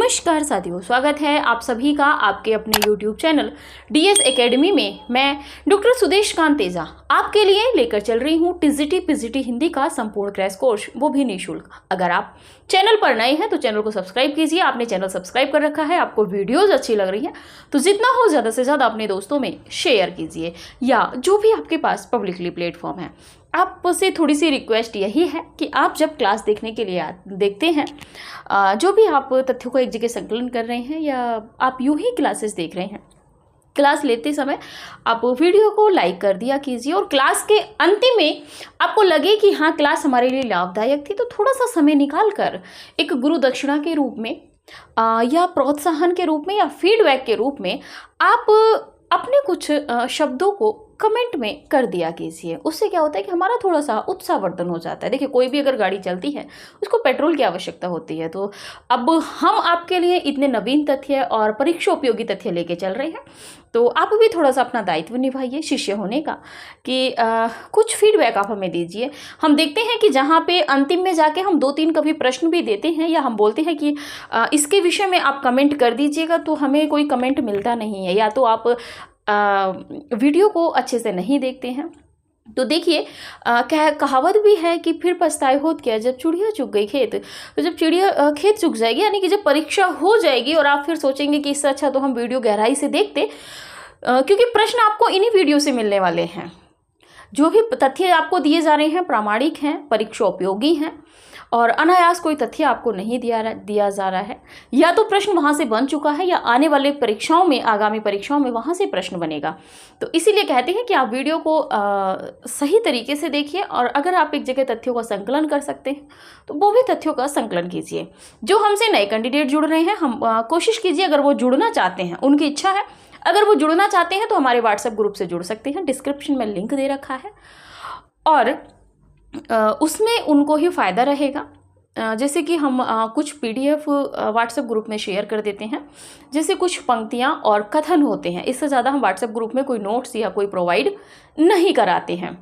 नमस्कार साथियों, स्वागत है आप सभी का आपके अपने YouTube चैनल DS एकेडमी में। मैं डॉक्टर सुदेश कांत तेजा आपके लिए लेकर चल रही हूँ टीजीटी पीजीटी हिंदी का संपूर्ण क्रैश कोर्स, वो भी निःशुल्क। अगर आप चैनल पर नए हैं तो चैनल को सब्सक्राइब कीजिए। आपने चैनल सब्सक्राइब कर रखा है, आपको वीडियोज़ अच्छी लग रही है तो जितना हो ज़्यादा से ज़्यादा अपने दोस्तों में शेयर कीजिए, या जो भी आपके पास पब्लिकली प्लेटफॉर्म है। आपसे थोड़ी सी रिक्वेस्ट यही है कि आप जब क्लास देखने के लिए देखते हैं, जो भी आप तथ्यों को एक जगह संकलन कर रहे हैं या आप यूं ही क्लासेस देख रहे हैं, क्लास लेते समय आप वीडियो को लाइक कर दिया कीजिए। और क्लास के अंतिम में आपको लगे कि हाँ, क्लास हमारे लिए लाभदायक थी, तो थोड़ा सा समय निकाल कर एक गुरु दक्षिणा के रूप में या प्रोत्साहन के रूप में या फीडबैक के रूप में आप अपने कुछ शब्दों को कमेंट में कर दिया कीजिए। उससे क्या होता है कि हमारा थोड़ा सा उत्साहवर्धन हो जाता है। देखिए, कोई भी अगर गाड़ी चलती है उसको पेट्रोल की आवश्यकता होती है, तो अब हम आपके लिए इतने नवीन तथ्य और परीक्षा उपयोगी तथ्य लेके चल रहे हैं, तो आप भी थोड़ा सा अपना दायित्व निभाइए शिष्य होने का कि कुछ फीडबैक आप हमें दीजिए। हम देखते हैं कि जहाँ पे अंतिम में जाके हम 2-3 कभी प्रश्न भी देते हैं या हम बोलते हैं कि इसके विषय में आप कमेंट कर दीजिएगा, तो हमें कोई कमेंट मिलता नहीं है, या तो आप वीडियो को अच्छे से नहीं देखते हैं। तो देखिए, कहावत भी है कि फिर पछताए होत क्या, जब चिड़िया चुग गई खेत। तो जब चिड़िया खेत चुग जाएगी, यानी कि जब परीक्षा हो जाएगी और आप फिर सोचेंगे कि इससे अच्छा तो हम वीडियो गहराई से देखते, क्योंकि प्रश्न आपको इन्हीं वीडियो से मिलने वाले हैं। जो भी तथ्य आपको दिए जा रहे हैं प्रामाणिक हैं, परीक्षा उपयोगी हैं, और अनायास कोई तथ्य आपको नहीं दिया जा रहा है। या तो प्रश्न वहाँ से बन चुका है या आने वाले परीक्षाओं में, आगामी परीक्षाओं में वहाँ से प्रश्न बनेगा। तो इसीलिए कहते हैं कि आप वीडियो को सही तरीके से देखिए, और अगर आप एक जगह तथ्यों का संकलन कर सकते हैं तो वो भी तथ्यों का संकलन कीजिए। जो हमसे नए कैंडिडेट जुड़ रहे हैं, हम कोशिश कीजिए, अगर वो जुड़ना चाहते हैं, उनकी इच्छा है, अगर वो जुड़ना चाहते हैं तो हमारे व्हाट्सएप ग्रुप से जुड़ सकते हैं। डिस्क्रिप्शन में लिंक दे रखा है और उसमें उनको ही फ़ायदा रहेगा। जैसे कि हम कुछ PDF व्हाट्सएप ग्रुप में शेयर कर देते हैं, जैसे कुछ पंक्तियां और कथन होते हैं। इससे ज़्यादा हम व्हाट्सएप ग्रुप में कोई नोट्स या कोई प्रोवाइड नहीं कराते हैं।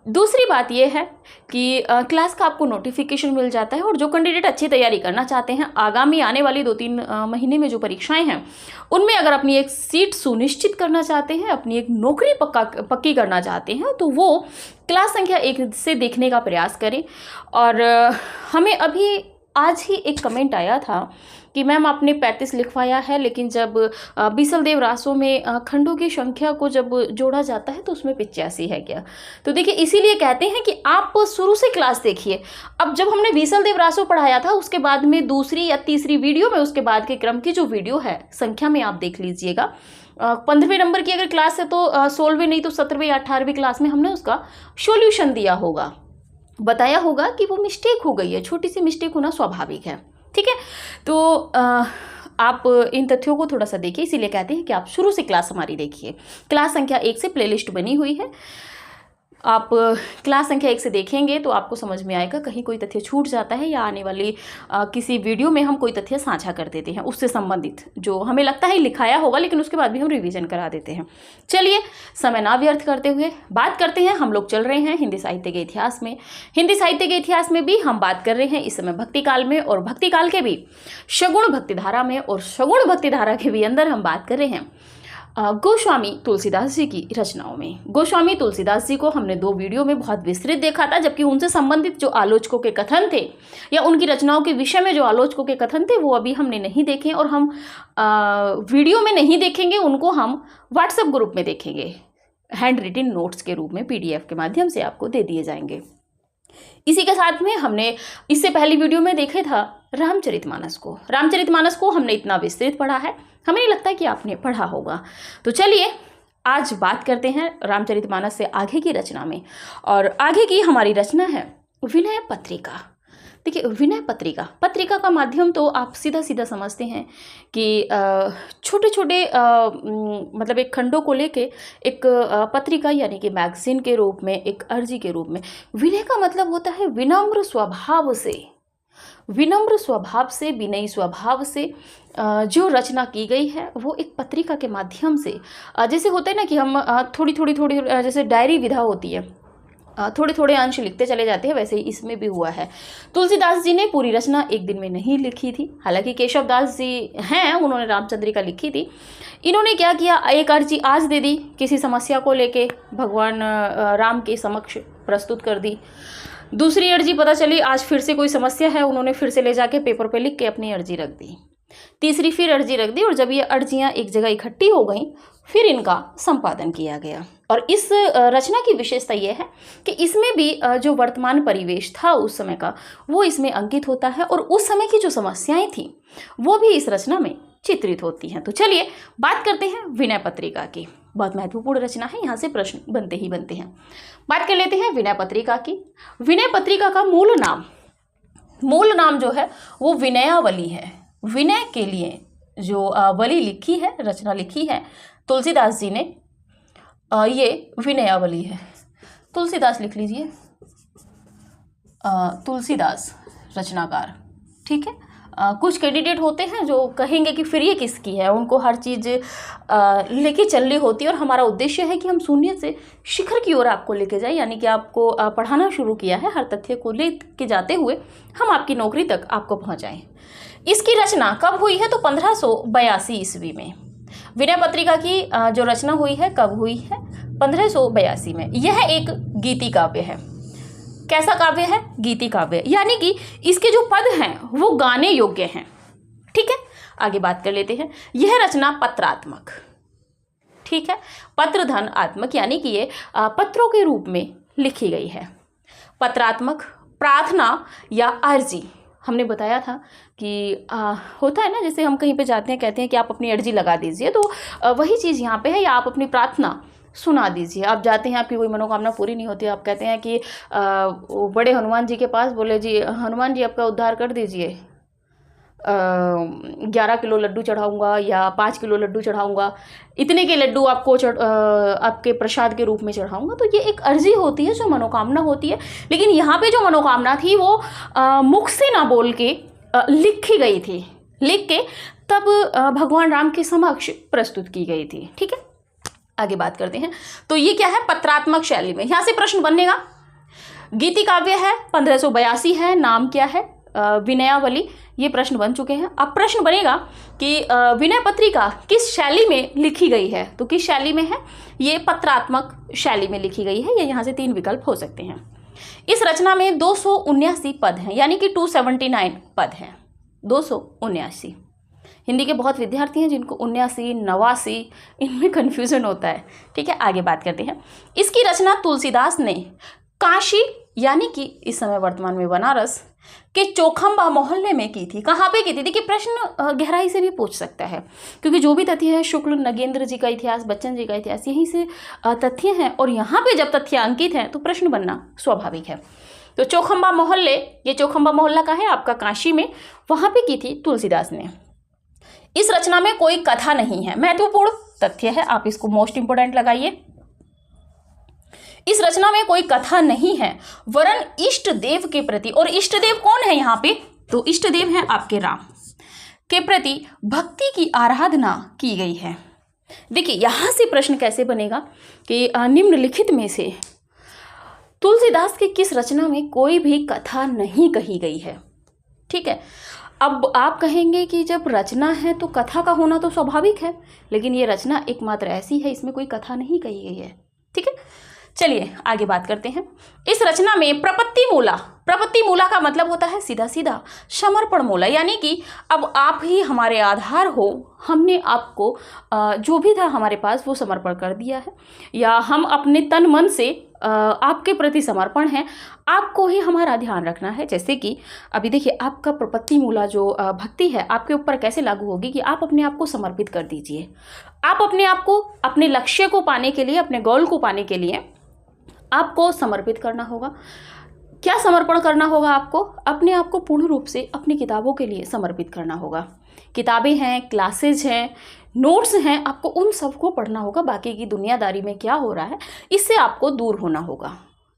दूसरी बात यह है कि क्लास का आपको नोटिफिकेशन मिल जाता है, और जो कैंडिडेट अच्छी तैयारी करना चाहते हैं, आगामी आने वाली 2-3 महीने में जो परीक्षाएं हैं उनमें अगर अपनी एक सीट सुनिश्चित करना चाहते हैं, अपनी एक नौकरी पक्की करना चाहते हैं, तो वो क्लास संख्या 1 से देखने का प्रयास करें। और हमें अभी आज ही एक कमेंट आया था कि मैम आपने 35 लिखवाया है, लेकिन जब बीसलदेव रासों में खंडों की संख्या को जब जोड़ा जाता है तो उसमें 85 है क्या। तो देखिए, इसीलिए कहते हैं कि आप शुरू से क्लास देखिए। अब जब हमने बीसलदेव रासों पढ़ाया था, उसके बाद में दूसरी या तीसरी वीडियो में उसके बाद के क्रम की जो वीडियो है संख्या में आप देख लीजिएगा। 15वें नंबर की अगर क्लास है तो 16वें नहीं तो 17वें या 18वीं क्लास में हमने उसका सॉल्यूशन दिया होगा, बताया होगा कि वो मिस्टेक हो गई है। छोटी सी मिस्टेक होना स्वाभाविक है, ठीक है। तो आप इन तथ्यों को थोड़ा सा देखिए। इसीलिए कहते हैं कि आप शुरू से क्लास हमारी देखिए। क्लास संख्या 1 से प्लेलिस्ट बनी हुई है, आप क्लास संख्या 1 से देखेंगे तो आपको समझ में आएगा कहीं कोई तथ्य छूट जाता है, या आने वाली किसी वीडियो में हम कोई तथ्य साझा कर देते हैं उससे संबंधित, जो हमें लगता है लिखाया होगा लेकिन उसके बाद भी हम रिवीजन करा देते हैं। चलिए, समय ना व्यर्थ करते हुए बात करते हैं। हम लोग चल रहे हैं हिंदी साहित्य के इतिहास में। हिंदी साहित्य के इतिहास में भी हम बात कर रहे हैं इस समय भक्ति काल में, और भक्ति काल के भी सगुण भक्तिधारा में, और सगुण भक्तिधारा के भी अंदर हम बात कर रहे हैं गोस्वामी तुलसीदास जी की रचनाओं में। गोस्वामी तुलसीदास जी को हमने 2 वीडियो में बहुत विस्तृत देखा था, जबकि उनसे संबंधित जो आलोचकों के कथन थे या उनकी रचनाओं के विषय में जो आलोचकों के कथन थे वो अभी हमने नहीं देखे, और हम वीडियो में नहीं देखेंगे, उनको हम व्हाट्सएप ग्रुप में देखेंगे। हैंड रिटन नोट्स के रूप में PDF के माध्यम से आपको दे दिए जाएंगे। इसी के साथ में हमने इससे पहली वीडियो में देखे था रामचरितमानस को। रामचरितमानस को हमने इतना विस्तृत पढ़ा है, हमें नहीं लगता कि आपने पढ़ा होगा। तो चलिए, आज बात करते हैं रामचरितमानस से आगे की रचना में, और आगे की हमारी रचना है विनय पत्रिका। देखिए, विनय पत्रिका का माध्यम तो आप सीधा सीधा समझते हैं कि छोटे छोटे मतलब एक खंडों को लेके एक पत्रिका, यानी कि मैगजीन के रूप में, एक अर्जी के रूप में। विनय का मतलब होता है विनम्र स्वभाव से, विनयी स्वभाव से जो रचना की गई है वो एक पत्रिका के माध्यम से, जैसे होता है ना कि हम थोड़ी जैसे डायरी विधा होती है, थोड़े थोड़े अंश लिखते चले जाते हैं, वैसे ही इसमें भी हुआ है। तुलसीदास जी ने पूरी रचना एक दिन में नहीं लिखी थी, हालांकि केशव दास जी हैं, उन्होंने रामचंद्रिका लिखी थी। इन्होंने क्या किया, एक अर्जी आज दे दी, किसी समस्या को लेके भगवान राम के समक्ष प्रस्तुत कर दी। दूसरी अर्जी पता चली आज फिर से कोई समस्या है, उन्होंने फिर से ले जाके पेपर पे लिख के अपनी अर्जी रख दी। तीसरी फिर अर्जी रख दी, और जब ये अर्जियां एक जगह इकट्ठी हो गई फिर इनका संपादन किया गया। और इस रचना की विशेषता यह है कि इसमें भी जो वर्तमान परिवेश था उस समय का वो इसमें अंकित होता है, और उस समय की जो समस्याएं थी वो भी इस रचना में चित्रित होती हैं। तो चलिए बात करते हैं विनय पत्रिका की। बहुत महत्वपूर्ण रचना है, यहाँ से प्रश्न बनते ही बनते हैं। बात कर लेते हैं विनय पत्रिका की। विनय पत्रिका का मूल नाम जो है वो विनयावली है। विनय के लिए जो वली लिखी है, रचना लिखी है तुलसीदास जी ने, ये विनयावली है। तुलसीदास लिख लीजिए, तुलसीदास रचनाकार। ठीक है, कुछ कैंडिडेट होते हैं जो कहेंगे कि फिर ये किसकी है, उनको हर चीज़ लेके चलनी होती है, और हमारा उद्देश्य है कि हम शून्य से शिखर की ओर आपको लेके जाए, यानी कि आपको पढ़ाना शुरू किया है, हर तथ्य को लेके जाते हुए हम आपकी नौकरी तक आपको पहुंचाएं। इसकी रचना कब हुई है, तो 1582 ईस्वी में। विनय पत्रिका की जो रचना हुई है कब हुई है, 1582 में। यह एक गीति काव्य है। कैसा काव्य है, गीति काव्य, यानी कि इसके जो पद हैं वो गाने योग्य हैं। ठीक है, आगे बात कर लेते हैं। यह रचना पत्रात्मक, ठीक है, पत्र धन आत्मक, यानी कि ये पत्रों के रूप में लिखी गई है। पत्रात्मक, प्रार्थना या अर्जी, हमने बताया था कि होता है ना, जैसे हम कहीं पे जाते हैं, कहते हैं कि आप अपनी अर्जी लगा दीजिए, तो वही चीज़ यहाँ पे है, या आप अपनी प्रार्थना सुना दीजिए। आप जाते हैं, आपकी कोई मनोकामना पूरी नहीं होती, आप कहते हैं कि वो बड़े हनुमान जी के पास, बोले जी हनुमान जी आपका उद्धार कर दीजिए, 11 किलो लड्डू चढ़ाऊंगा या 5 किलो लड्डू चढ़ाऊंगा, इतने के लड्डू आपको आपके प्रसाद के रूप में चढ़ाऊंगा। तो ये एक अर्जी होती है, जो मनोकामना होती है। लेकिन यहाँ पे जो मनोकामना थी वो मुख से ना बोल के लिखी गई थी, लिख के तब भगवान राम के समक्ष प्रस्तुत की गई थी। ठीक है, आगे बात करते हैं। तो ये क्या है, पत्रात्मक शैली में। यहाँ से प्रश्न बनेगा, गीति काव्य है, 1582 है, नाम क्या है, विनयावली, ये प्रश्न बन चुके हैं। अब प्रश्न बनेगा कि विनय पत्रिका किस शैली में लिखी गई है, तो किस शैली में है, ये पत्रात्मक शैली में लिखी गई है। ये यहाँ से 3 विकल्प हो सकते हैं। इस रचना में 279 पद हैं, यानी कि 279 पद हैं, 279। हिंदी के बहुत विद्यार्थी हैं जिनको 79, 89 इनमें कन्फ्यूजन होता है। ठीक है, आगे बात करते हैं। इसकी रचना तुलसीदास ने काशी, यानी कि इस समय वर्तमान में बनारस के चौखंबा मोहल्ले में की थी। कहाँ पे की थी, देखिए प्रश्न गहराई से भी पूछ सकता है, क्योंकि जो भी तथ्य है, शुक्ल नगेंद्र जी का इतिहास, बच्चन जी का इतिहास, यहीं से तथ्य हैं, और यहाँ पे जब तथ्य अंकित हैं तो प्रश्न बनना स्वाभाविक है। तो चौखंबा मोहल्ले, ये चौखंबा मोहल्ला का है आपका काशी में, वहाँ पे की थी तुलसीदास ने। इस रचना में कोई कथा नहीं है, महत्वपूर्ण तथ्य है, आप इसको मोस्ट इंपोर्टेंट लगाइए। इस रचना में कोई कथा नहीं है, वरन इष्ट देव के प्रति, और इष्ट देव कौन है यहाँ पे, तो इष्ट देव है आपके राम के प्रति भक्ति की आराधना की गई है। देखिए यहाँ से प्रश्न कैसे बनेगा कि निम्नलिखित में से तुलसीदास की किस रचना में कोई भी कथा नहीं कही गई है। ठीक है, अब आप कहेंगे कि जब रचना है तो कथा का होना तो स्वाभाविक है, लेकिन ये रचना एकमात्र ऐसी है, इसमें कोई कथा नहीं कही गई है। ठीक है, चलिए आगे बात करते हैं। इस रचना में प्रपत्ति मूला का मतलब होता है सीधा सीधा समर्पण मूला, यानी कि अब आप ही हमारे आधार हो, हमने आपको जो भी था हमारे पास वो समर्पण कर दिया है, या हम अपने तन मन से आपके प्रति समर्पण है, आपको ही हमारा ध्यान रखना है। जैसे कि अभी देखिए आपका प्रपत्ति मूला जो भक्ति है आपके ऊपर कैसे लागू होगी कि आप अपने आप को समर्पित कर दीजिए। आप अपने आप को अपने लक्ष्य को पाने के लिए, अपने गोल को पाने के लिए आपको समर्पित करना होगा। क्या समर्पण करना होगा आपको, अपने आप को पूर्ण रूप से अपनी किताबों के लिए समर्पित करना होगा। किताबें हैं, क्लासेज हैं, नोट्स हैं, आपको उन सबको पढ़ना होगा। बाकी की दुनियादारी में क्या हो रहा है इससे आपको दूर होना होगा।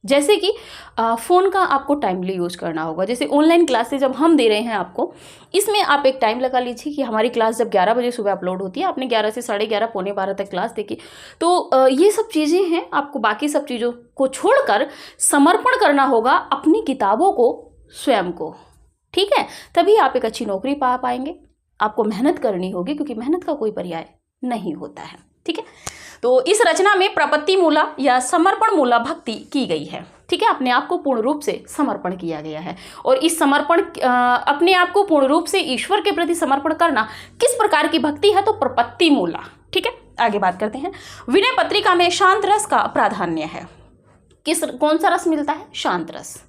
जैसे कि फ़ोन का आपको टाइमली यूज़ करना होगा। जैसे ऑनलाइन क्लासेस जब हम दे रहे हैं आपको, इसमें आप एक टाइम लगा लीजिए कि हमारी क्लास जब 11 बजे सुबह अपलोड होती है, आपने 11 से 11:30 पौने 12 तक क्लास देखी, तो ये सब चीज़ें हैं। आपको बाकी सब चीज़ों को छोड़कर समर्पण करना होगा अपनी किताबों को, स्वयं को, ठीक है? तभी आप एक अच्छी नौकरी पा पाएंगे। आपको मेहनत करनी होगी, क्योंकि मेहनत का कोई पर्याय नहीं होता है, ठीक है? तो इस रचना में प्रपत्ति मूला या समर्पण मूला भक्ति की गई है, ठीक है? अपने आप को पूर्ण रूप से समर्पण किया गया है। और इस समर्पण, अपने आप को पूर्ण रूप से ईश्वर के प्रति समर्पण करना किस प्रकार की भक्ति है? तो प्रपत्ति मूला, ठीक है? आगे बात करते हैं। विनय पत्रिका में शांत रस का प्राधान्य है। कौन सा रस मिलता है? शांत रस।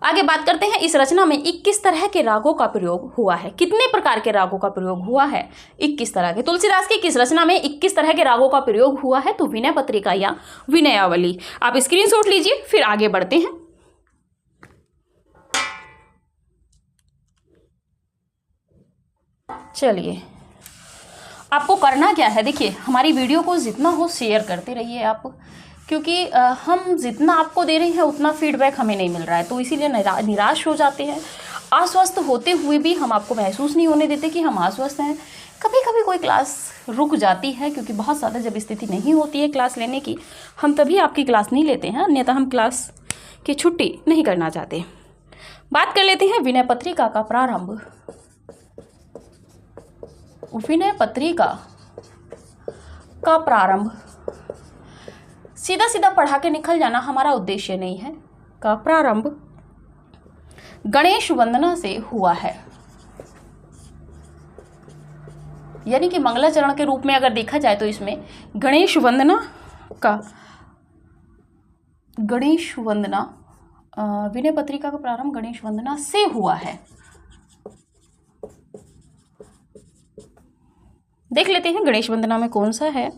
आगे बात करते हैं, इस रचना में 21 तरह के रागों का प्रयोग हुआ है। कितने प्रकार के रागों का प्रयोग हुआ है? 21 तरह के। तुलसीदास की किस रचना में 21 तरह के रागों का प्रयोग हुआ है? तो विनय पत्रिका या विनयावली। आप स्क्रीनशॉट लीजिए, फिर आगे बढ़ते हैं। चलिए, आपको करना क्या है? देखिए, हमारी वीडियो को जितना हो शेयर करते रहिए आप, क्योंकि हम जितना आपको दे रहे हैं उतना फीडबैक हमें नहीं मिल रहा है, तो इसीलिए निराश हो जाते हैं। आश्वस्त होते हुए भी हम आपको महसूस नहीं होने देते कि हम आश्वस्त हैं। कभी कभी कोई क्लास रुक जाती है, क्योंकि बहुत ज़्यादा जब स्थिति नहीं होती है क्लास लेने की, हम तभी आपकी क्लास नहीं लेते हैं, अन्यथा हम क्लास की छुट्टी नहीं करना चाहते। बात कर लेते हैं विनय पत्रिका का प्रारंभ। विनय पत्रिका का प्रारंभ सीधा सीधा पढ़ा के निकल जाना हमारा उद्देश्य नहीं है। का प्रारंभ गणेश वंदना से हुआ है, यानी कि मंगलाचरण के रूप में अगर देखा जाए तो इसमें गणेश वंदना, विनय पत्रिका का प्रारंभ गणेश वंदना से हुआ है। देख लेते हैं गणेश वंदना में कौन सा है।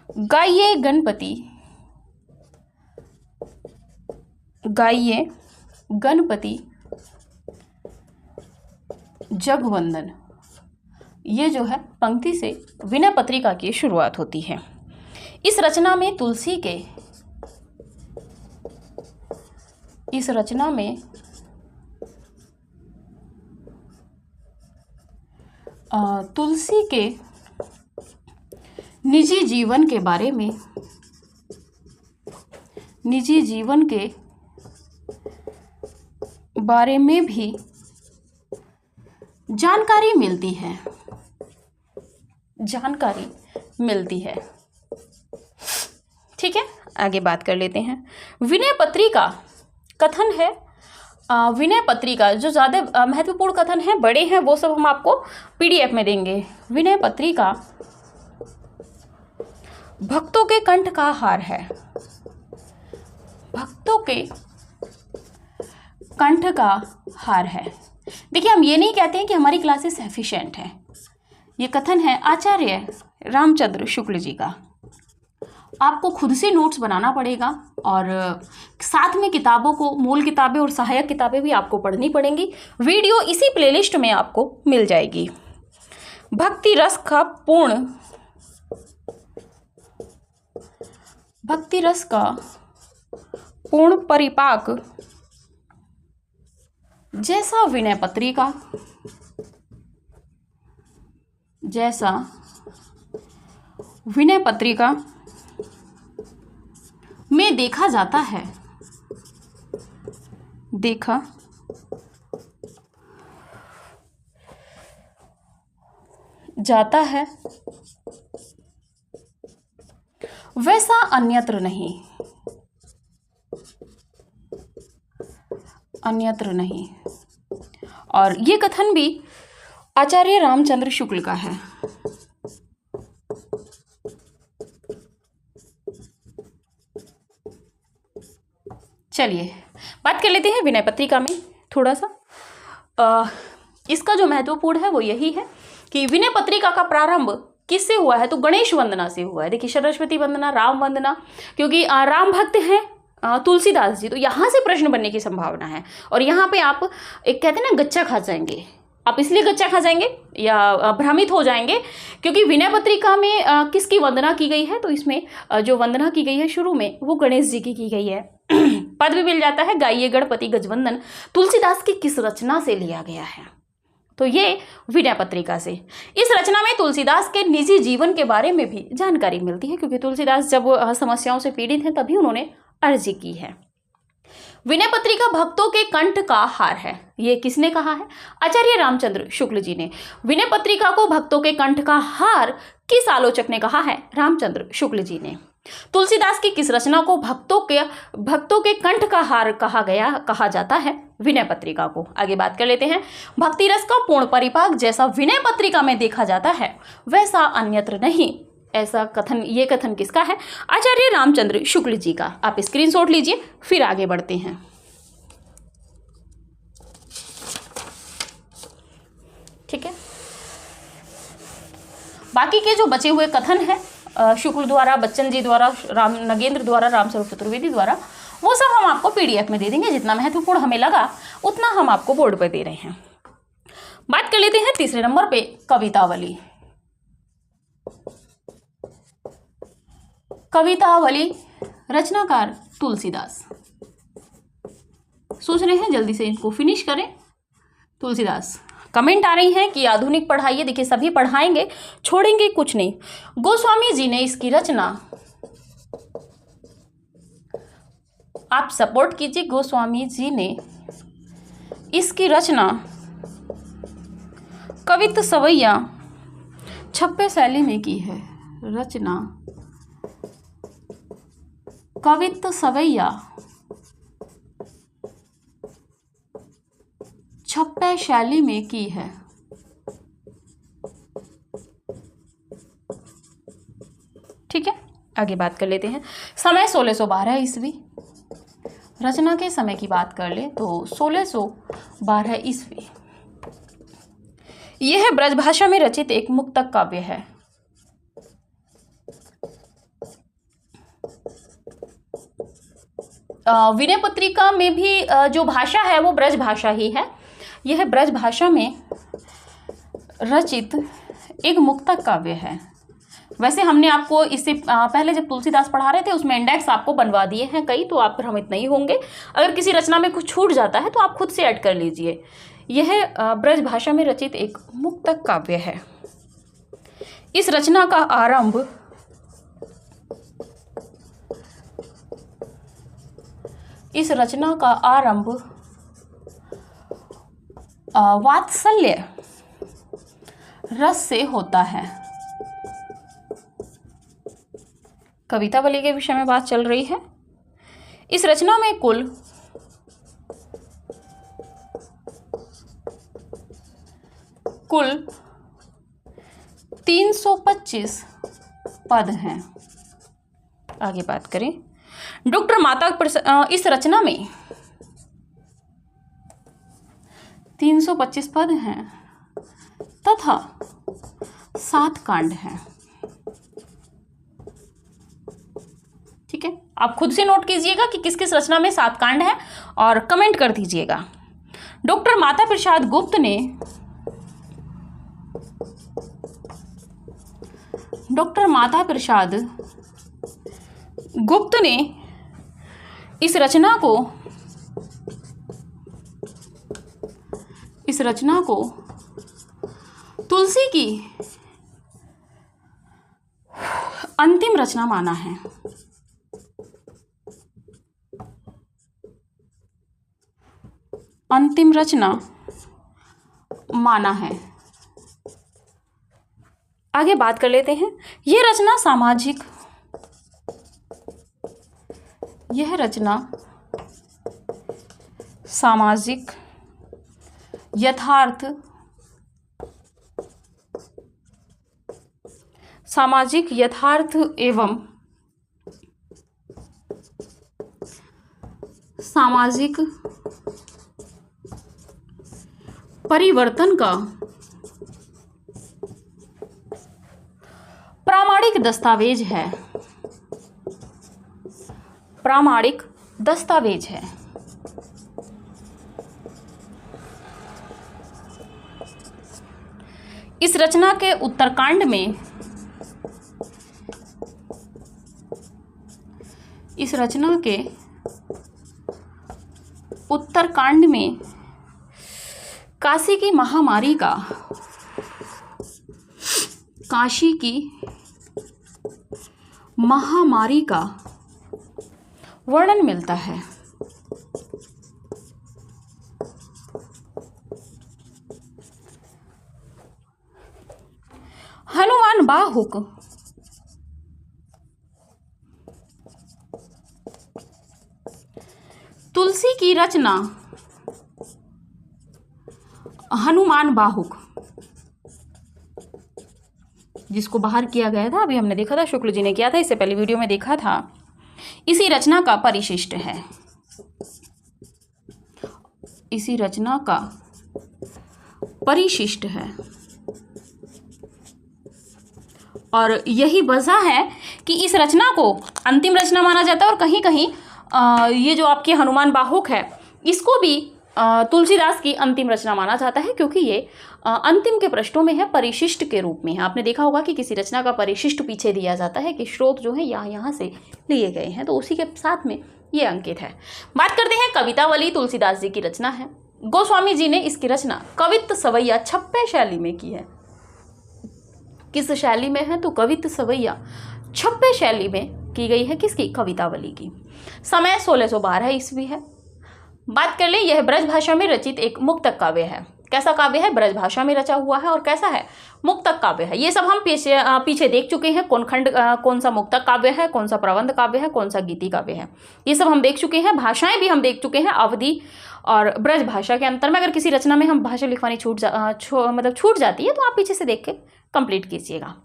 गाइए गणपति जगवंदन, ये जो है पंक्ति से विनय पत्रिका की शुरुआत होती है। इस रचना में तुलसी के निजी जीवन के बारे में भी जानकारी मिलती है। ठीक है, आगे बात कर लेते हैं। विनय पत्रिका कथन है, विनय पत्रिका जो ज़्यादा महत्वपूर्ण कथन है, बड़े हैं, वो सब हम आपको PDF में देंगे। विनय पत्रिका भक्तों के कंठ का हार है। भक्तों के कंठ का हार है। देखिए, हम ये नहीं कहते हैं कि हमारी क्लासेस एफिशिएंट है। ये कथन है आचार्य रामचंद्र शुक्ल जी का। आपको खुद से नोट्स बनाना पड़ेगा और साथ में किताबों को, मूल किताबें और सहायक किताबें भी आपको पढ़नी पड़ेंगी। वीडियो इसी प्लेलिस्ट में आपको मिल जाएगी। भक्ति रस का पूर्ण परिपाक जैसा विनय पत्रिका में देखा जाता है, वैसा अन्यत्र नहीं। और ये कथन भी आचार्य रामचंद्र शुक्ल का है। चलिए बात कर लेते हैं विनय पत्रिका में थोड़ा सा। इसका जो महत्वपूर्ण है वो यही है कि विनय पत्रिका का प्रारंभ किससे हुआ है? तो गणेश वंदना से हुआ है। देखिए, सरस्वती वंदना, राम वंदना, क्योंकि राम भक्त हैं तुलसीदास जी, तो यहाँ से प्रश्न बनने की संभावना है। और यहाँ पे आप एक कहते हैं ना, गच्चा खा जाएंगे। आप इसलिए गच्चा खा जाएंगे या भ्रमित हो जाएंगे क्योंकि विनय पत्रिका में किसकी वंदना की गई है? तो इसमें जो वंदना की गई है शुरू में, वो गणेश जी की गई है। पद भी मिल जाता है। गाइए गणपति गजवंदन तुलसीदास की किस रचना से लिया गया है? तो ये विनय पत्रिका से। इस रचना में तुलसीदास के निजी जीवन के बारे में भी जानकारी मिलती है, क्योंकि तुलसीदास जब समस्याओं से पीड़ित हैं तभी उन्होंने अर्जी की है। विनय पत्रिका भक्तों के कंठ का हार है। ये किसने कहा है? आचार्य रामचंद्र शुक्ल जी ने। विनय पत्रिका को भक्तों के कंठ का हार किस आलोचक ने कहा है? रामचंद्र शुक्ल जी ने। तुलसीदास की किस रचना को भक्तों के कंठ का हार कहा जाता है? विनय पत्रिका को। आगे बात कर लेते हैं। भक्ति रस का पूर्ण परिपाक जैसा विनय पत्रिका में देखा जाता है वैसा अन्यत्र नहीं। ये कथन किसका है? आचार्य रामचंद्र शुक्ल जी का। आप स्क्रीनशॉट लीजिए, फिर आगे बढ़ते हैं। ठीक है, बाकी के जो बचे हुए कथन हैं शुक्ल द्वारा, बच्चन जी द्वारा, नगेंद्र द्वारा, रामस्वरूप चतुर्वेदी द्वारा, वो सब हम आपको पीडीएफ में दे देंगे। जितना महत्वपूर्ण हमें लगा उतना हम आपको बोर्ड पर दे रहे हैं। बात कर लेते हैं तीसरे नंबर पे, कवितावली। कवितावली रचनाकार तुलसीदास। सोच रहे हैं जल्दी से इनको फिनिश करें। तुलसीदास। कमेंट आ रही हैं कि आधुनिक पढ़ाइए। देखिए, सभी पढ़ाएंगे, छोड़ेंगे कुछ नहीं। गोस्वामी जी ने इसकी रचना, आप सपोर्ट कीजिए, गोस्वामी जी ने इसकी रचना कवित्त सवैया छप्पे शैली में की है। रचना कवित्त सवैया छप्पे शैली में की है। ठीक है, आगे बात कर लेते हैं। समय 1612 ईस्वी। रचना के समय की बात कर ले तो 1612 ईस्वी। यह ब्रजभाषा में रचित एक मुक्तक काव्य है। विनय पत्रिका में भी जो भाषा है वो ब्रज भाषा ही है। यह ब्रज भाषा में रचित एक मुक्तक काव्य है। वैसे हमने आपको इससे पहले जब तुलसीदास पढ़ा रहे थे उसमें इंडेक्स आपको बनवा दिए हैं कई, तो आप भ्रमित नहीं होंगे। अगर किसी रचना में कुछ छूट जाता है तो आप खुद से ऐड कर लीजिए। यह ब्रज भाषा में रचित एक मुक्तक काव्य है। इस रचना का आरंभ वात्सल्य रस से होता है। कवितावली के विषय में बात चल रही है। इस रचना में कुल 325 पद हैं। आगे बात करें। डॉक्टर माता इस रचना में 325 पद हैं तथा 7 कांड हैं। ठीक है, आप खुद से नोट कीजिएगा कि किस किस रचना में 7 कांड हैं और कमेंट कर दीजिएगा। डॉक्टर माता प्रसाद गुप्त ने इस रचना को तुलसी की अंतिम रचना माना है। अंतिम रचना माना है। आगे बात कर लेते हैं। यह रचना सामाजिक यथार्थ एवं सामाजिक परिवर्तन का प्रामाणिक दस्तावेज है। इस रचना के उत्तरकांड में इस रचना के उत्तरकांड में काशी की महामारी का, काशी की महामारी का वर्णन मिलता है। हनुमान बाहुक तुलसी की रचना, हनुमान बाहुक जिसको बाहर किया गया था, अभी हमने देखा था, शुक्ल जी ने किया था, इससे पहले वीडियो में देखा था, इसी रचना का परिशिष्ट है। इसी रचना का परिशिष्ट है और यही वजह है कि इस रचना को अंतिम रचना माना जाता है। और कहीं कहीं ये जो आपके हनुमान बाहुक है, इसको भी तुलसीदास की अंतिम रचना माना जाता है, क्योंकि ये अंतिम के पृष्ठों में है, परिशिष्ट के रूप में है। आपने देखा होगा कि किसी रचना का परिशिष्ट पीछे दिया जाता है कि स्रोत जो है यहाँ से लिए गए हैं, तो उसी के साथ में ये अंकित है। बात करते हैं कवितावली, तुलसीदास जी की रचना है। गोस्वामी जी ने इसकी रचना कवित्त सवैया छप्पे शैली में की है। किस शैली में है? तो कवित्त सवैया छप्पे शैली में की गई है। किसकी? कवितावली की। समय 1612 ईस्वी है। बात कर ले, यह ब्रज भाषा में रचित एक मुक्तक काव्य है। कैसा काव्य है? ब्रज भाषा में रचा हुआ है। और कैसा है? मुक्तक काव्य है। ये सब हम पीछे देख चुके हैं। कौन सा मुक्तक काव्य है, कौन सा प्रबंध काव्य है, कौन सा गीति काव्य है, ये सब हम देख चुके हैं। भाषाएं भी हम देख चुके हैं, अवधि और ब्रज भाषा के अंतर में। अगर किसी रचना में हम भाषा लिखवानी छूट जाती है तो आप पीछे से देख के कंप्लीट कीजिएगा।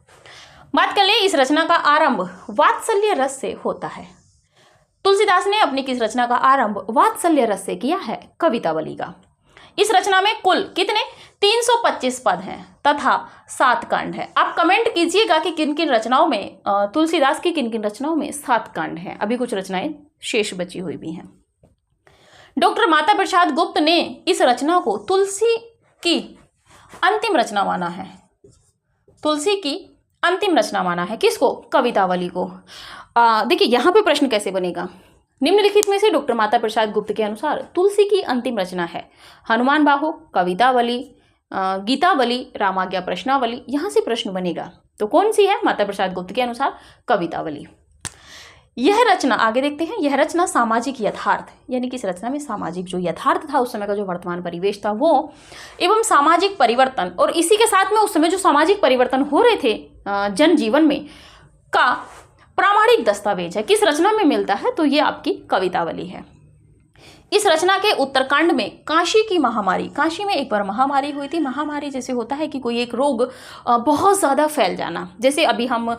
बात कर ले, इस रचना का आरंभ वात्सल्य रस से होता है। तुलसीदास ने अपनी किस रचना का आरंभ वात्सल्य रस से किया है? कवितावली का। इस रचना में कुल कितने? 325 पद हैं तथा 7 कांड है। आप कमेंट कीजिएगा कि किन किन रचनाओं में, तुलसीदास की किन किन रचनाओं में 7 कांड हैं। अभी कुछ रचनाएं शेष बची हुई भी हैं। डॉक्टर माता प्रसाद गुप्त ने इस रचना को तुलसी की अंतिम रचना माना है। तुलसी की अंतिम रचना माना है। किसको? कवितावली को। देखिए यहाँ पे प्रश्न कैसे बनेगा। निम्नलिखित में से डॉक्टर माता प्रसाद गुप्त के अनुसार तुलसी की अंतिम रचना है हनुमान बाहुक, कवितावली, गीतावली, रामाज्ञा प्रश्नावली। यहाँ से प्रश्न बनेगा तो कौन सी है? माता प्रसाद गुप्त के अनुसार कवितावली। यह रचना, आगे देखते हैं, यह रचना सामाजिक यथार्थ, यानी कि इस रचना में सामाजिक जो यथार्थ था, उस समय का जो वर्तमान परिवेश था वो, एवं सामाजिक परिवर्तन, और इसी के साथ में उस समय जो सामाजिक परिवर्तन हो रहे थे जनजीवन में, का प्रामाणिक दस्तावेज है। किस रचना में मिलता है? तो ये आपकी कवितावली है। इस रचना के उत्तरकांड में काशी की महामारी, काशी में एक बार महामारी हुई थी। महामारी जैसे होता है कि कोई एक रोग बहुत ज़्यादा फैल जाना, जैसे अभी हम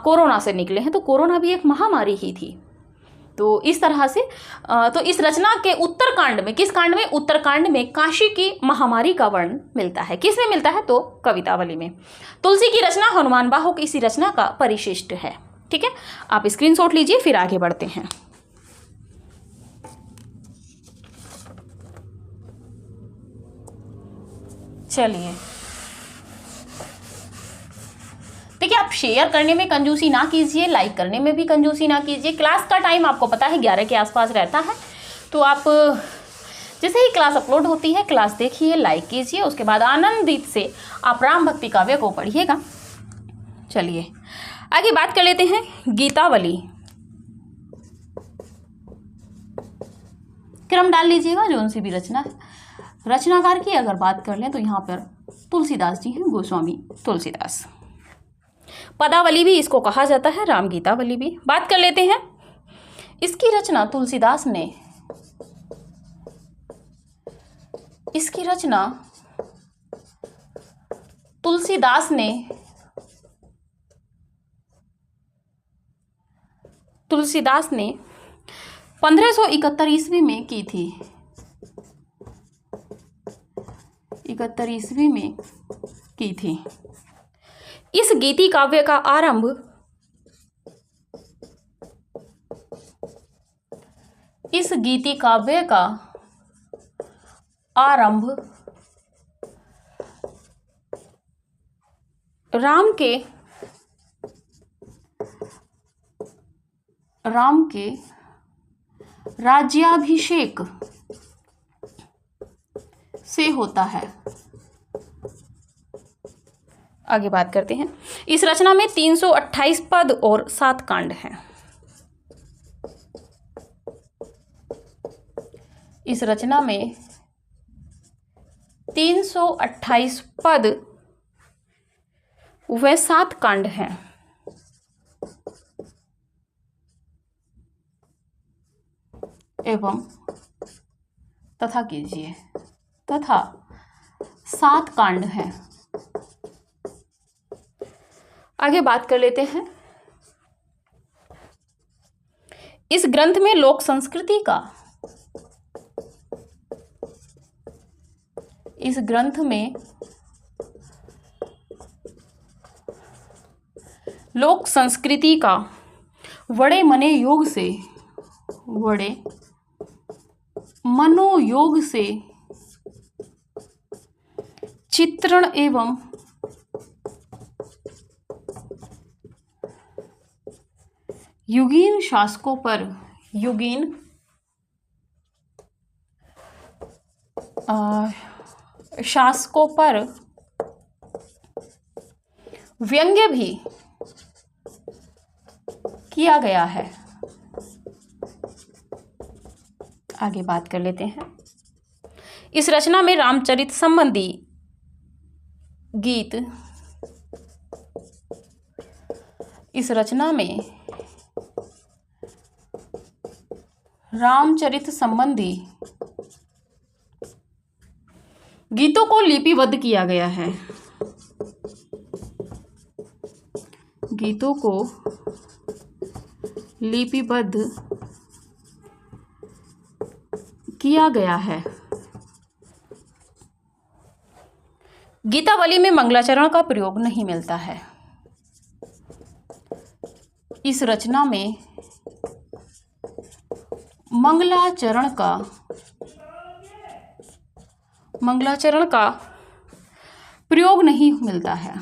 कोरोना से निकले हैं, तो कोरोना भी एक महामारी ही थी। तो इस तरह से तो इस रचना के उत्तरकांड में, किस कांड में? उत्तरकांड में काशी की महामारी का वर्णन मिलता है। किस में मिलता है? तो कवितावली में। तुलसी की रचना हनुमान बाहुक इसी रचना का परिशिष्ट है। ठीक है, आप स्क्रीनशॉट लीजिए, फिर आगे बढ़ते हैं। चलिए, देखिए, आप शेयर करने में कंजूसी ना कीजिए, लाइक करने में भी कंजूसी ना कीजिए। क्लास का टाइम आपको पता है 11 के आसपास रहता है, तो आप जैसे ही क्लास अपलोड होती है, क्लास देखिए, लाइक कीजिए, उसके बाद आनंदित से आप राम भक्ति काव्य को पढ़िएगा। चलिए आगे बात कर लेते हैं। गीतावली, क्रम डाल लीजिएगा जो उनसी भी रचना है। रचनाकार की अगर बात कर लें तो यहाँ पर तुलसीदास जी हैं, गोस्वामी तुलसीदास। पदावली भी इसको कहा जाता है, राम गीतावली भी। बात कर लेते हैं, इसकी रचना तुलसीदास ने, इसकी रचना तुलसीदास ने 1571 ईस्वी में की थी। 71 ईस्वी में की थी। इस गीति काव्य का आरंभ राम के राज्याभिषेक से होता है। आगे बात करते हैं। इस रचना में 328 पद और 7 कांड हैं। इस रचना में 328 पद व 7 कांड हैं। एवं तथा कीजिए, तथा 7 कांड हैं। आगे बात कर लेते हैं। इस ग्रंथ में लोक संस्कृति का, इस ग्रंथ में लोक संस्कृति का वड़े मनोयोग से, वड़े मनोयोग से चित्रण एवं युगीन शासकों पर, युगीन शासकों पर व्यंग्य भी किया गया है। आगे बात कर लेते हैं। इस रचना में रामचरित संबंधी गीत, इस रचना में रामचरित संबंधी गीतों को लिपिबद्ध किया गया है। गीतों को लिपिबद्ध किया गया है। गीतावली में मंगलाचरण का प्रयोग नहीं मिलता है। इस रचना में मंगलाचरण का प्रयोग नहीं मिलता है,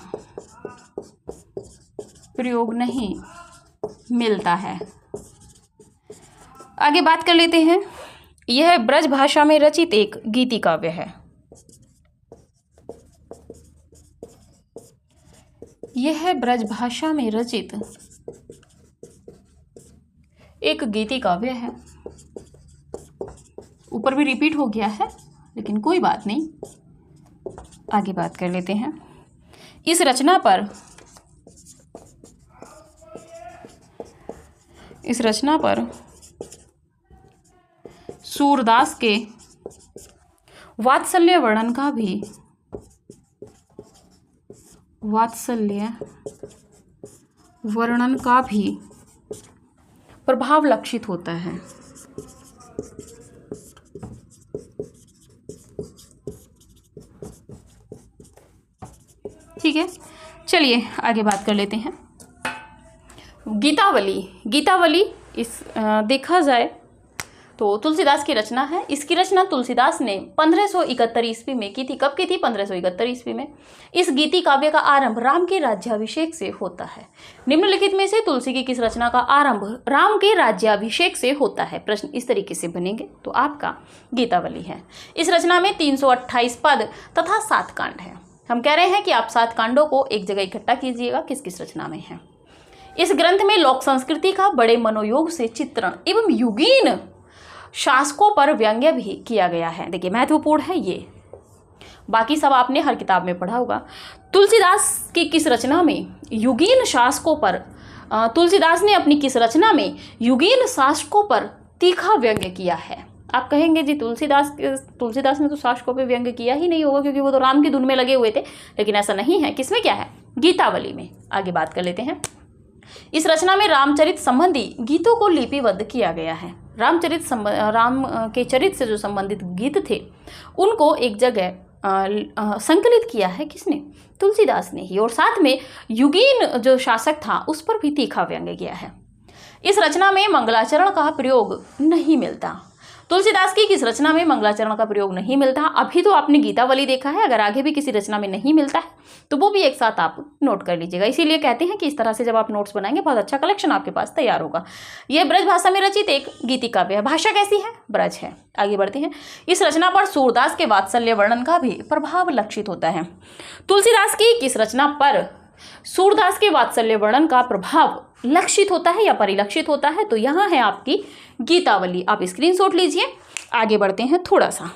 प्रयोग नहीं मिलता है। आगे बात कर लेते हैं। यह ब्रज भाषा में रचित एक गीति काव्य है। यह ब्रज भाषा में रचित एक गीति काव्य है। ऊपर भी रिपीट हो गया है, लेकिन कोई बात नहीं। आगे बात कर लेते हैं। इस रचना सूरदास के वात्सल्य वर्णन का भी प्रभाव लक्षित होता है। ठीक है, चलिए आगे बात कर लेते हैं। गीतावली इस देखा जाए तो तुलसीदास की रचना है। इसकी रचना तुलसीदास ने 1571 ईस्वी में की थी। कब की थी? 1571 ईस्वी में। इस गीति काव्य का आरंभ राम के राज्याभिषेक से होता है। निम्नलिखित में से तुलसी की किस रचना का आरंभ राम के राज्याभिषेक से होता है? प्रश्न इस तरीके से बनेंगे तो आपका गीतावली है। इस रचना में 328 पद तथा 7 कांड है। हम कह रहे हैं कि आप 7 कांडों को एक जगह इकट्ठा कीजिएगा किस किस रचना में है। इस ग्रंथ में लोक संस्कृति का बड़े मनोयोग से चित्रण एवं युगीन शासकों पर व्यंग्य भी किया गया है। देखिए महत्वपूर्ण है ये, बाकी सब आपने हर किताब में पढ़ा होगा। तुलसीदास की किस रचना में युगीन शासकों पर, तुलसीदास ने अपनी किस रचना में युगीन शासकों पर तीखा व्यंग्य किया है? आप कहेंगे जी तुलसीदास ने तो शासकों पे व्यंग्य किया ही नहीं होगा, क्योंकि वो तो राम की धुन में लगे हुए थे। लेकिन ऐसा नहीं है। किसमें क्या है? गीतावली में। आगे बात कर लेते हैं। इस रचना में रामचरित संबंधी गीतों को लिपिबद्ध किया गया है। राम के चरित्र से जो संबंधित गीत थे उनको एक जगह संकलित किया है। किसने? तुलसीदास ने ही। और साथ में युगीन जो शासक था उस पर भी तीखा व्यंग्य किया है। इस रचना में मंगलाचरण का प्रयोग नहीं मिलता। तुलसीदास की किस रचना में मंगलाचरण का प्रयोग नहीं मिलता? अभी तो आपने गीतावली देखा है, अगर आगे भी किसी रचना में नहीं मिलता है तो वो भी एक साथ आप नोट कर लीजिएगा। इसीलिए कहते हैं कि इस तरह से जब आप नोट्स बनाएंगे बहुत अच्छा कलेक्शन आपके पास तैयार होगा। यह ब्रज भाषा में रचित एक गीति काव्य है। भाषा कैसी है? ब्रज है। आगे बढ़ते हैं। इस रचना पर सूरदास के वात्सल्य वर्णन का भी प्रभाव लक्षित होता है। तुलसीदास की किस रचना पर सूरदास के वात्सल्य वर्णन का प्रभाव लक्षित होता है या परिलक्षित होता है? तो यहाँ है आपकी गीतावली। आप स्क्रीनशॉट लीजिए। आगे बढ़ते हैं, थोड़ा सा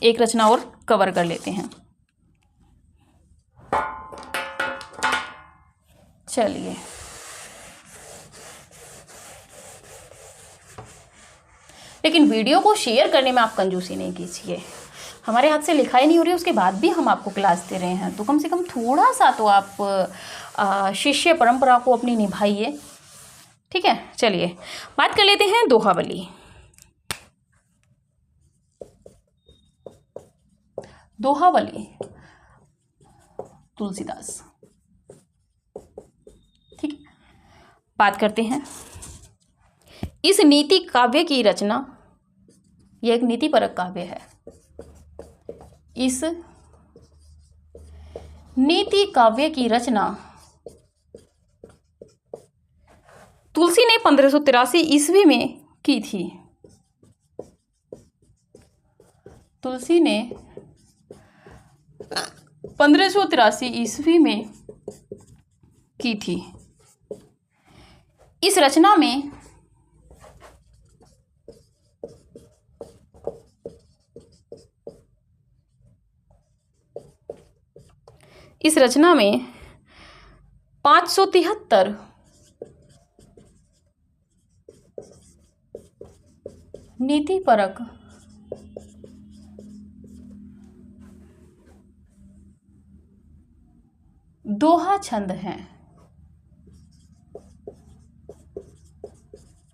एक रचना और कवर कर लेते हैं। चलिए, लेकिन वीडियो को शेयर करने में आप कंजूसी नहीं कीजिए। हमारे हाथ से लिखाई नहीं हो रही, उसके बाद भी हम आपको क्लास दे रहे हैं, तो कम से कम थोड़ा सा तो आप शिष्य परंपरा को अपनी निभाइए। ठीक है, चलिए बात कर लेते हैं दोहावली। दोहावली तुलसीदास। ठीक है, बात करते हैं। इस नीति काव्य की रचना, यह एक नीतिपरक काव्य है। इस नीति काव्य की रचना तुलसी ने 1583 ईस्वी में की थी। तुलसी ने 1583 ईस्वी में की थी। इस रचना में इस रचना में 573 नीतिपरक दोहा छंद हैं।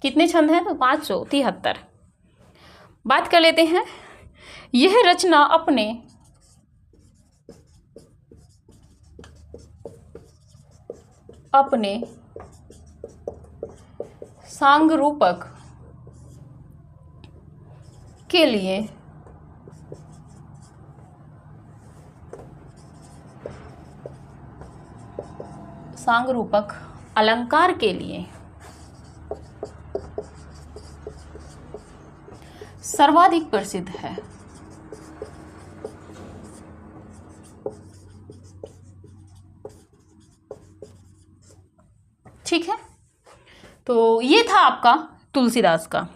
कितने छंद हैं? तो 573। बात कर लेते हैं। यह रचना अपने सांग रूपक के लिए सांग रूपक अलंकार के लिए सर्वाधिक प्रसिद्ध है। ठीक है, तो ये था आपका तुलसीदास का।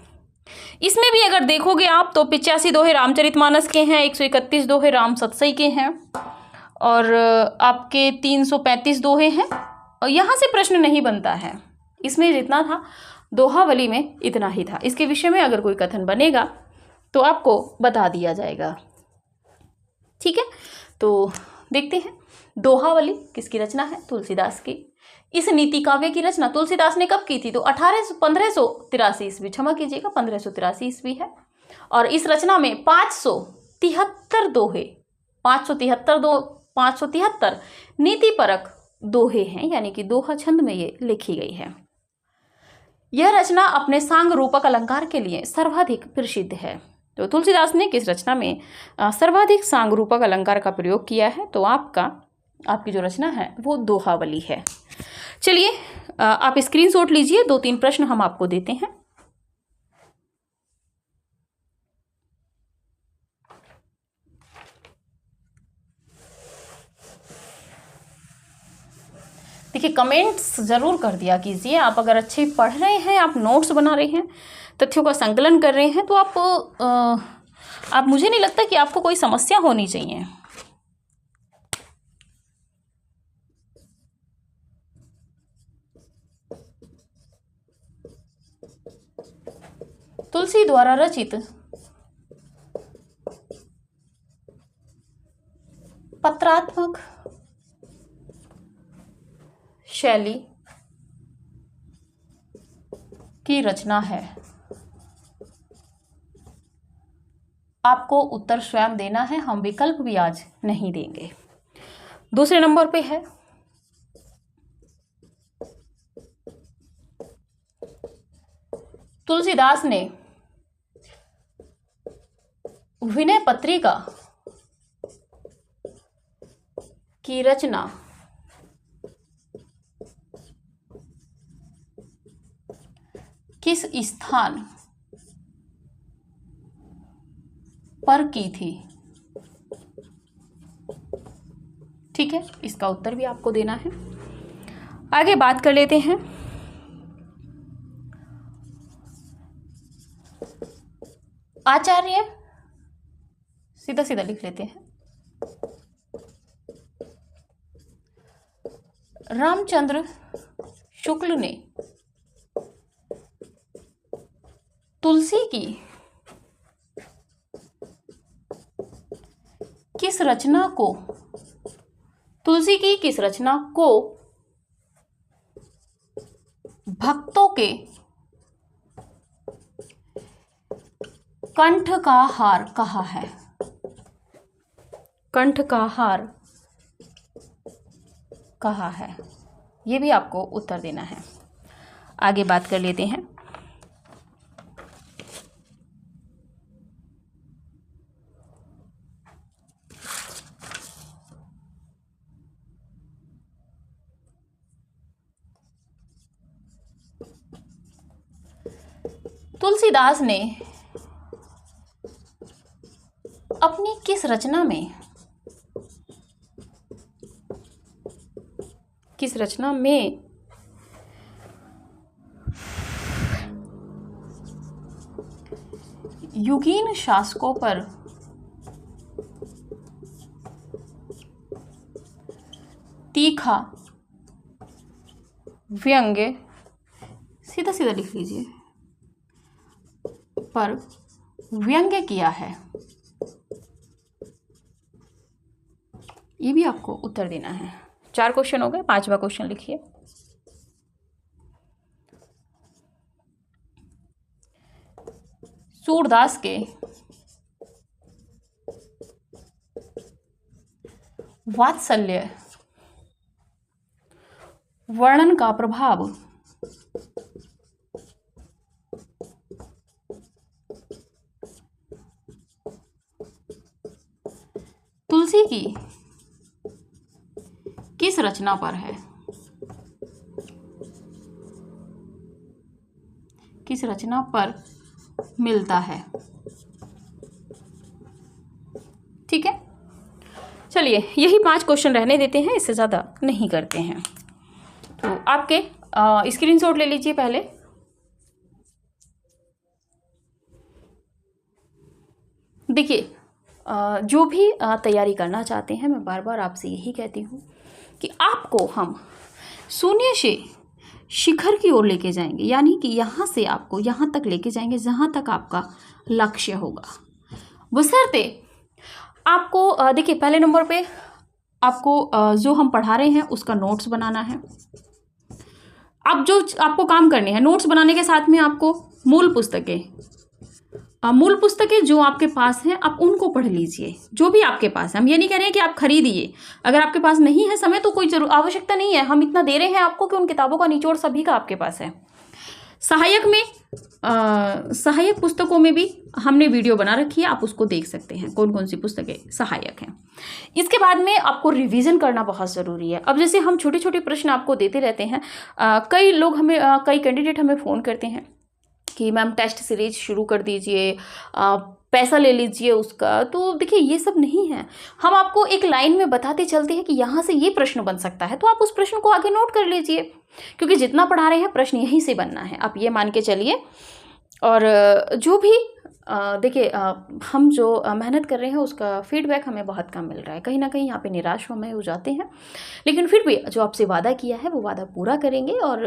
इसमें भी अगर देखोगे आप तो 85 दोहे रामचरितमानस के हैं, 131 दोहे राम सतसई के हैं और आपके 335 दोहे हैं। और यहाँ से प्रश्न नहीं बनता है। इसमें जितना था दोहावली में इतना ही था। इसके विषय में अगर कोई कथन बनेगा तो आपको बता दिया जाएगा। ठीक है, तो देखते हैं दोहावली किसकी रचना है? तुलसीदास की। इस नीति काव्य की रचना तुलसीदास ने कब की थी? तो 1583 ईस्वी, क्षमा कीजिएगा 1583 ईस्वी है। और इस रचना में 573 दोहे, 573 नीतिपरक दोहे हैं, यानी कि दोहा छंद में ये लिखी गई है। यह रचना अपने सांग रूपक अलंकार के लिए सर्वाधिक प्रसिद्ध है। तो तुलसीदास ने किस रचना में सर्वाधिक सांग रूपक अलंकार का प्रयोग किया है? तो आपकी जो रचना है वो दोहावली है। चलिए आप स्क्रीनशॉट लीजिए। 2-3 प्रश्न हम आपको देते हैं। देखिए, कमेंट्स जरूर कर दिया कीजिए। आप अगर अच्छे पढ़ रहे हैं, आप नोट्स बना रहे हैं, तथ्यों का संकलन कर रहे हैं, तो आप मुझे नहीं लगता कि आपको कोई समस्या होनी चाहिए। तुलसी द्वारा रचित पत्रात्मक शैली की रचना है। आपको उत्तर स्वयं देना है, हम विकल्प भी आज नहीं देंगे। दूसरे नंबर पे है तुलसीदास ने विनय पत्रिका की रचना किस स्थान पर की थी? ठीक है, इसका उत्तर भी आपको देना है। आगे बात कर लेते हैं आचार्य, सीधा सीधा लिख लेते हैं, रामचंद्र शुक्ल ने तुलसी की किस रचना को भक्तों के कंठ का हार कहा है? कंठ का हार कहा है, ये भी आपको उत्तर देना है। आगे बात कर लेते हैं तुलसीदास ने अपनी किस रचना में युगीन शासकों पर तीखा व्यंग्य, सीधा सीधा लिख लीजिए, पर व्यंग्य किया है? ये भी आपको उत्तर देना है। 4 क्वेश्चन हो गए, 5वां क्वेश्चन लिखिए। सूरदास के वात्सल्य वर्णन का प्रभाव तुलसी की किस रचना पर है? किस रचना पर मिलता है? ठीक है, चलिए यही 5 क्वेश्चन रहने देते हैं, इससे ज़्यादा नहीं करते हैं। तो आपके स्क्रीनशॉट ले लीजिए पहले। देखिए, जो भी तैयारी करना चाहते हैं, मैं बार बार आपसे यही कहती हूँ कि आपको हम शून्य से शिखर की ओर लेके जाएंगे, यानी कि यहाँ से आपको यहाँ तक लेके जाएंगे जहाँ तक आपका लक्ष्य होगा। बशर्ते आपको देखिए, पहले नंबर पे आपको जो हम पढ़ा रहे हैं उसका नोट्स बनाना है। अब जो आपको काम करने हैं, नोट्स बनाने के साथ में आपको मूल पुस्तकें जो आपके पास हैं आप उनको पढ़ लीजिए, जो भी आपके पास है। हम ये नहीं कह रहे हैं कि आप खरीदिए, अगर आपके पास नहीं है समय तो कोई आवश्यकता नहीं है, हम इतना दे रहे हैं आपको कि उन किताबों का निचोड़ सभी का आपके पास है। सहायक पुस्तकों में भी हमने वीडियो बना रखी है, आप उसको देख सकते हैं कौन कौन सी पुस्तकें सहायक हैं। इसके बाद में आपको रिवीजन करना बहुत ज़रूरी है। अब जैसे हम छोटे छोटे प्रश्न आपको देते रहते हैं, कई कैंडिडेट हमें फ़ोन करते हैं कि मैम टेस्ट सीरीज शुरू कर दीजिए, पैसा ले लीजिए उसका। तो देखिए, ये सब नहीं है, हम आपको एक लाइन में बताते चलते हैं कि यहाँ से ये प्रश्न बन सकता है, तो आप उस प्रश्न को आगे नोट कर लीजिए, क्योंकि जितना पढ़ा रहे हैं प्रश्न यहीं से बनना है, आप ये मान के चलिए। और जो भी देखिए, हम जो मेहनत कर रहे हैं उसका फीडबैक हमें बहुत कम मिल रहा है, कहीं ना कहीं यहाँ पे निराश हमें हो जाते हैं, लेकिन फिर भी जो आपसे वादा किया है वो वादा पूरा करेंगे। और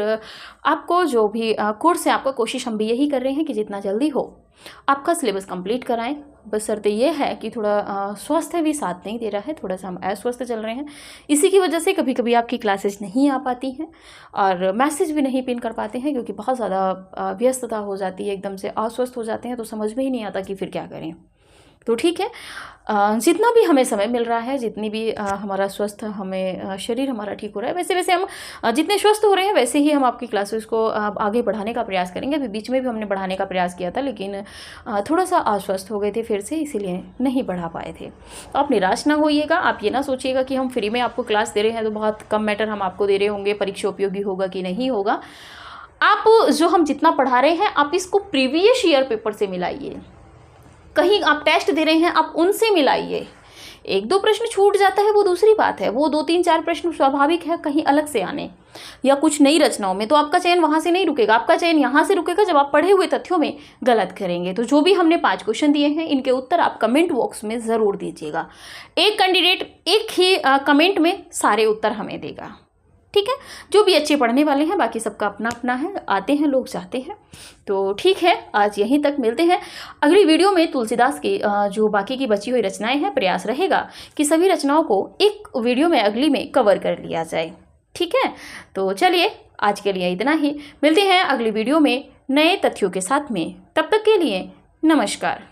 आपको जो भी कोर्स है, आपका कोशिश हम भी यही कर रहे हैं कि जितना जल्दी हो आपका सिलेबस कंप्लीट कराएं। बशर्ते ये है कि थोड़ा स्वास्थ्य भी साथ नहीं दे रहा है, थोड़ा सा हम अस्वस्थ चल रहे हैं, इसी की वजह से कभी कभी आपकी क्लासेस नहीं आ पाती हैं और मैसेज भी नहीं पिन कर पाते हैं, क्योंकि बहुत ज़्यादा व्यस्तता हो जाती है, एकदम से अस्वस्थ हो जाते हैं तो समझ में ही नहीं आता कि फिर क्या करें। तो ठीक है, जितना भी हमें समय मिल रहा है, जितनी भी हमारा स्वस्थ हमें शरीर हमारा ठीक हो रहा है, वैसे वैसे हम जितने स्वस्थ हो रहे हैं वैसे ही हम आपकी क्लासेस को आगे बढ़ाने का प्रयास करेंगे। अभी बीच में भी हमने बढ़ाने का प्रयास किया था, लेकिन थोड़ा सा अस्वस्थ हो गए थे फिर से, इसीलिए नहीं बढ़ा पाए थे। तो आप निराश ना होइएगा, आप ये ना सोचिएगा कि हम फ्री में आपको क्लास दे रहे हैं तो बहुत कम मैटर हम आपको दे रहे होंगे, परीक्षा उपयोगी होगा कि नहीं होगा। आप जो हम जितना पढ़ा रहे हैं आप इसको प्रीवियस ईयर पेपर से मिलाइए। कहीं आप टेस्ट दे रहे हैं आप उनसे मिलाइए। 1-2 प्रश्न छूट जाता है वो दूसरी बात है, वो 2-3-4 प्रश्न स्वाभाविक है कहीं अलग से आने या कुछ नई रचनाओं में, तो आपका चयन वहाँ से नहीं रुकेगा, आपका चयन यहाँ से रुकेगा जब आप पढ़े हुए तथ्यों में गलत करेंगे। तो जो भी हमने 5 क्वेश्चन दिए हैं इनके उत्तर आप कमेंट बॉक्स में ज़रूर दीजिएगा। एक कैंडिडेट एक ही कमेंट में सारे उत्तर हमें देगा, ठीक है। जो भी अच्छे पढ़ने वाले हैं, बाकी सबका अपना अपना है, आते हैं लोग जाते हैं। तो ठीक है, आज यहीं तक, मिलते हैं अगली वीडियो में। तुलसीदास की जो बाकी की बची हुई रचनाएं हैं, प्रयास रहेगा कि सभी रचनाओं को एक वीडियो में अगली में कवर कर लिया जाए, ठीक है। तो चलिए आज के लिए इतना ही, मिलते हैं अगली वीडियो में नए तथ्यों के साथ में। तब तक के लिए नमस्कार।